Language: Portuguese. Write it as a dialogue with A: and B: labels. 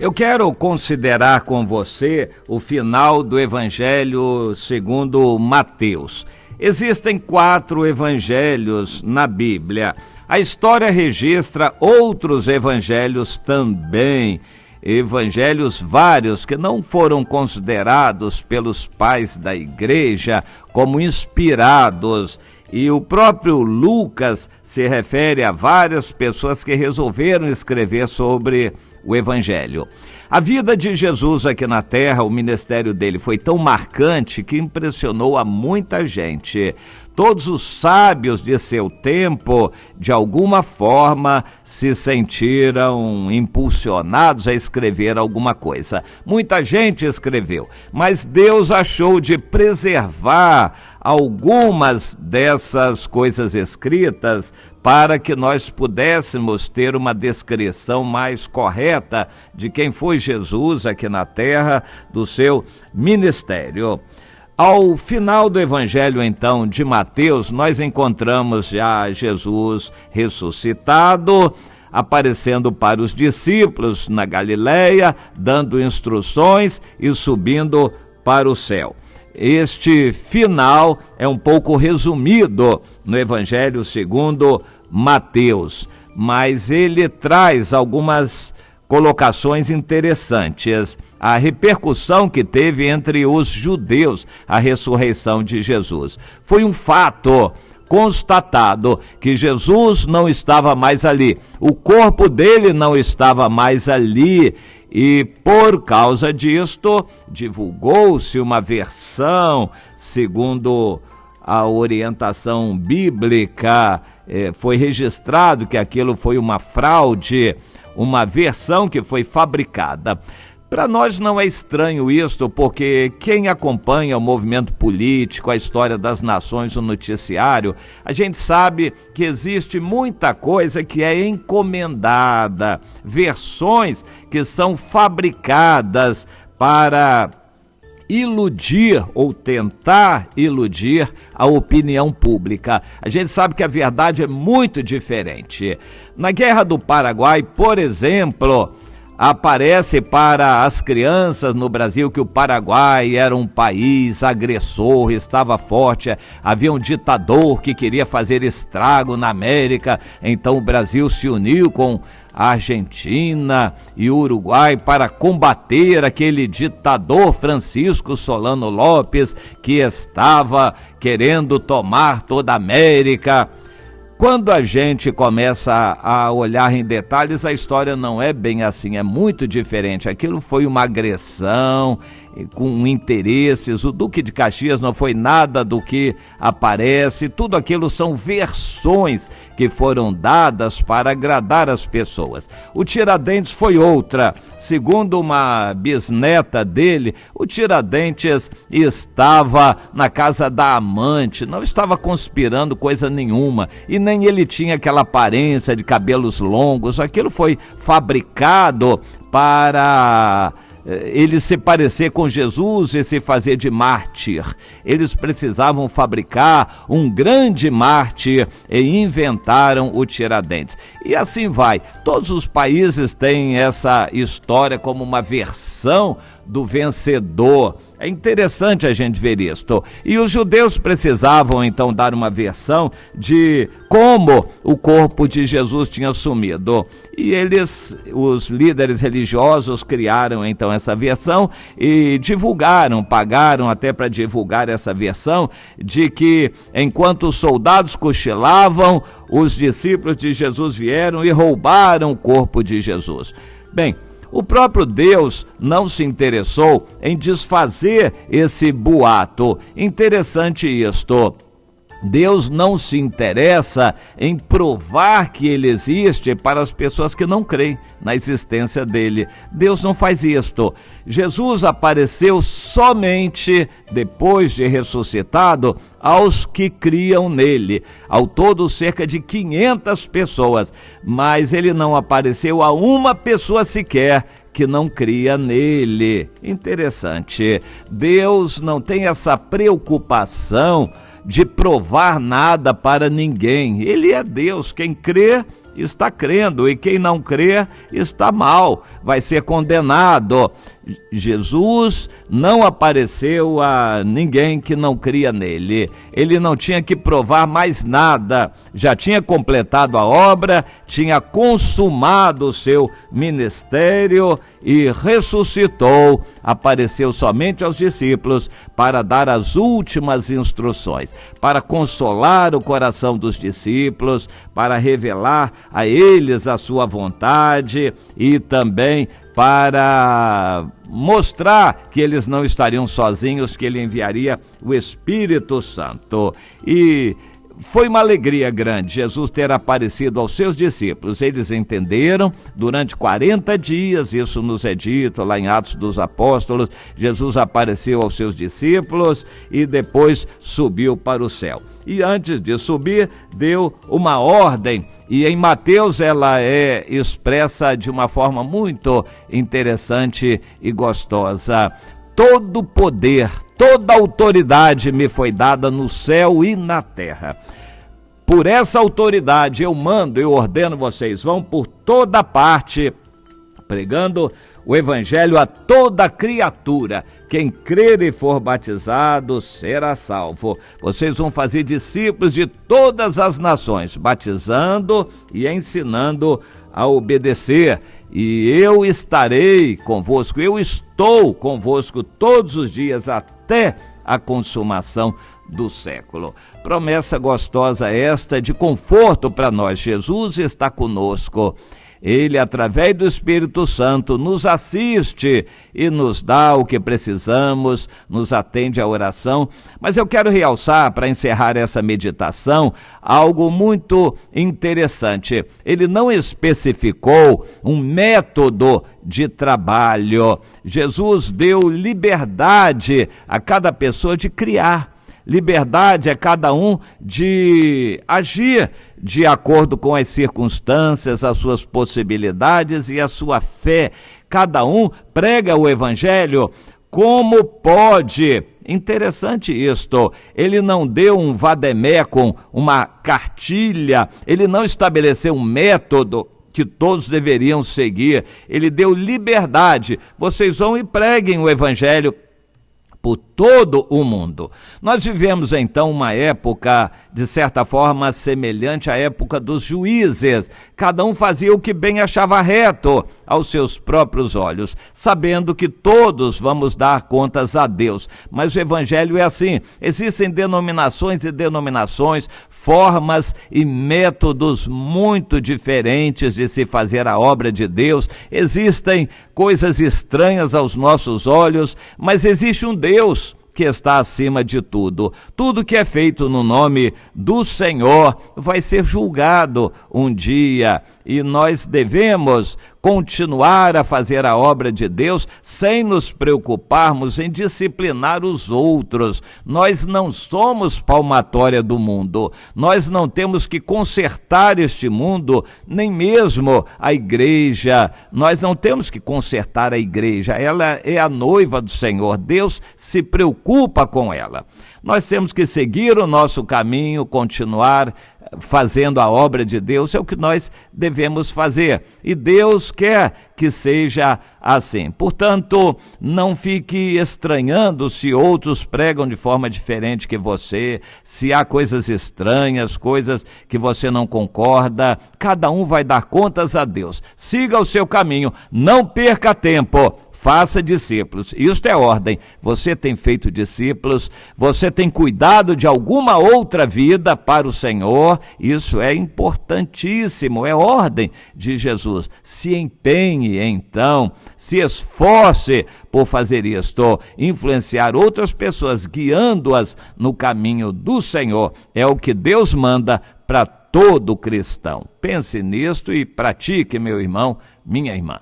A: Eu quero considerar com você o final do Evangelho segundo Mateus. Existem 4 evangelhos na Bíblia. A história registra outros evangelhos também. Evangelhos vários que não foram considerados pelos pais da igreja como inspirados. E o próprio Lucas se refere a várias pessoas que resolveram escrever sobre o Evangelho. A vida de Jesus aqui na Terra, o ministério dele foi tão marcante que impressionou a muita gente. Todos os sábios de seu tempo, de alguma forma, se sentiram impulsionados a escrever alguma coisa. Muita gente escreveu, mas Deus achou de preservar algumas dessas coisas escritas para que nós pudéssemos ter uma descrição mais correta de quem foi Jesus aqui na Terra, do seu ministério. Ao final do Evangelho, então, de Mateus, nós encontramos já Jesus ressuscitado, aparecendo para os discípulos na Galileia, dando instruções e subindo para o céu. Este final é um pouco resumido no Evangelho segundo Mateus, mas ele traz algumas colocações interessantes. A repercussão que teve entre os judeus a ressurreição de Jesus. Foi um fato constatado que Jesus não estava mais ali, o corpo dele não estava mais ali, e por causa disto divulgou-se uma versão, segundo a orientação bíblica, foi registrado que aquilo foi uma fraude, uma versão que foi fabricada. Para nós não é estranho isto, porque quem acompanha o movimento político, a história das nações, o noticiário, a gente sabe que existe muita coisa que é encomendada, versões que são fabricadas para iludir ou tentar iludir a opinião pública. A gente sabe que a verdade é muito diferente. Na Guerra do Paraguai, por exemplo, aparece para as crianças no Brasil que o Paraguai era um país agressor, estava forte, havia um ditador que queria fazer estrago na América, então o Brasil se uniu com a Argentina e o Uruguai para combater aquele ditador Francisco Solano Lopes que estava querendo tomar toda a América. Quando a gente começa a olhar em detalhes, a história não é bem assim, é muito diferente. Aquilo foi uma agressão com interesses. O Duque de Caxias não foi nada do que aparece. Tudo aquilo são versões que foram dadas para agradar as pessoas. O Tiradentes foi outra. Segundo uma bisneta dele, o Tiradentes estava na casa da amante, não estava conspirando coisa nenhuma, e nem ele tinha aquela aparência de cabelos longos. Aquilo foi fabricado para ele se parecer com Jesus e se fazer de mártir. Eles precisavam fabricar um grande mártir e inventaram o Tiradentes. E assim vai. Todos os países têm essa história como uma versão do vencedor. É interessante a gente ver isto. E os judeus precisavam então dar uma versão de como o corpo de Jesus tinha sumido. E eles, os líderes religiosos, criaram então essa versão e divulgaram, pagaram até para divulgar essa versão de que enquanto os soldados cochilavam, os discípulos de Jesus vieram e roubaram o corpo de Jesus. Bem, o próprio Deus não se interessou em desfazer esse boato. Interessante isto. Deus não se interessa em provar que ele existe para as pessoas que não creem na existência dele. Deus não faz isto. Jesus apareceu somente depois de ressuscitado aos que criam nele. Ao todo, cerca de 500 pessoas, mas ele não apareceu a uma pessoa sequer que não cria nele. Interessante. Deus não tem essa preocupação de provar nada para ninguém. Ele é Deus, quem crê está crendo, e quem não crê está mal, vai ser condenado. Jesus não apareceu a ninguém que não cria nele. Ele não tinha que provar mais nada, já tinha completado a obra, tinha consumado o seu ministério e ressuscitou. Apareceu somente aos discípulos para dar as últimas instruções, para consolar o coração dos discípulos, para revelar a eles a sua vontade e também para mostrar que eles não estariam sozinhos, que ele enviaria o Espírito Santo. E foi uma alegria grande Jesus ter aparecido aos seus discípulos. Eles entenderam durante 40 dias, isso nos é dito lá em Atos dos Apóstolos, Jesus apareceu aos seus discípulos e depois subiu para o céu. E antes de subir, deu uma ordem, e em Mateus ela é expressa de uma forma muito interessante e gostosa. Todo poder, toda autoridade me foi dada no céu e na terra. Por essa autoridade eu mando, eu ordeno vocês, vão por toda parte, pregando o evangelho a toda criatura. Quem crer e for batizado será salvo. Vocês vão fazer discípulos de todas as nações, batizando e ensinando a obedecer. E eu estarei convosco, eu estou convosco todos os dias até a consumação do século. Promessa gostosa esta de conforto para nós. Jesus está conosco. Ele, através do Espírito Santo, nos assiste e nos dá o que precisamos, nos atende à oração. Mas eu quero realçar, para encerrar essa meditação, algo muito interessante. Ele não especificou um método de trabalho. Jesus deu liberdade a cada pessoa de criar. Liberdade é cada um de agir de acordo com as circunstâncias, as suas possibilidades e a sua fé. Cada um prega o evangelho como pode. Interessante isto, ele não deu um vademecum, uma cartilha, ele não estabeleceu um método que todos deveriam seguir, ele deu liberdade. Vocês vão e preguem o evangelho por todo o mundo. Nós vivemos então uma época, de certa forma, semelhante à época dos juízes. Cada um fazia o que bem achava reto aos seus próprios olhos, sabendo que todos vamos dar contas a Deus. Mas o evangelho é assim, existem denominações e denominações, formas e métodos muito diferentes de se fazer a obra de Deus. Existem coisas estranhas aos nossos olhos, mas existe um Deus que está acima de tudo. Tudo que é feito no nome do Senhor vai ser julgado um dia, e nós devemos continuar a fazer a obra de Deus sem nos preocuparmos em disciplinar os outros. Nós não somos palmatória do mundo, nós não temos que consertar este mundo, nem mesmo a igreja. Nós não temos que consertar a igreja, ela é a noiva do Senhor, Deus se preocupa com ela. Nós temos que seguir o nosso caminho, continuar fazendo a obra de Deus, é o que nós devemos fazer. E Deus quer que seja assim. Portanto, não fique estranhando se outros pregam de forma diferente que você, se há coisas estranhas, coisas que você não concorda. Cada um vai dar contas a Deus. Siga o seu caminho, não perca tempo. Faça discípulos. Isto é ordem. Você tem feito discípulos, você tem cuidado de alguma outra vida para o Senhor. Isso é importantíssimo, é ordem de Jesus. Se empenhe então, se esforce por fazer isto, influenciar outras pessoas, guiando-as no caminho do Senhor. É o que Deus manda para todo cristão. Pense nisto e pratique, meu irmão, minha irmã.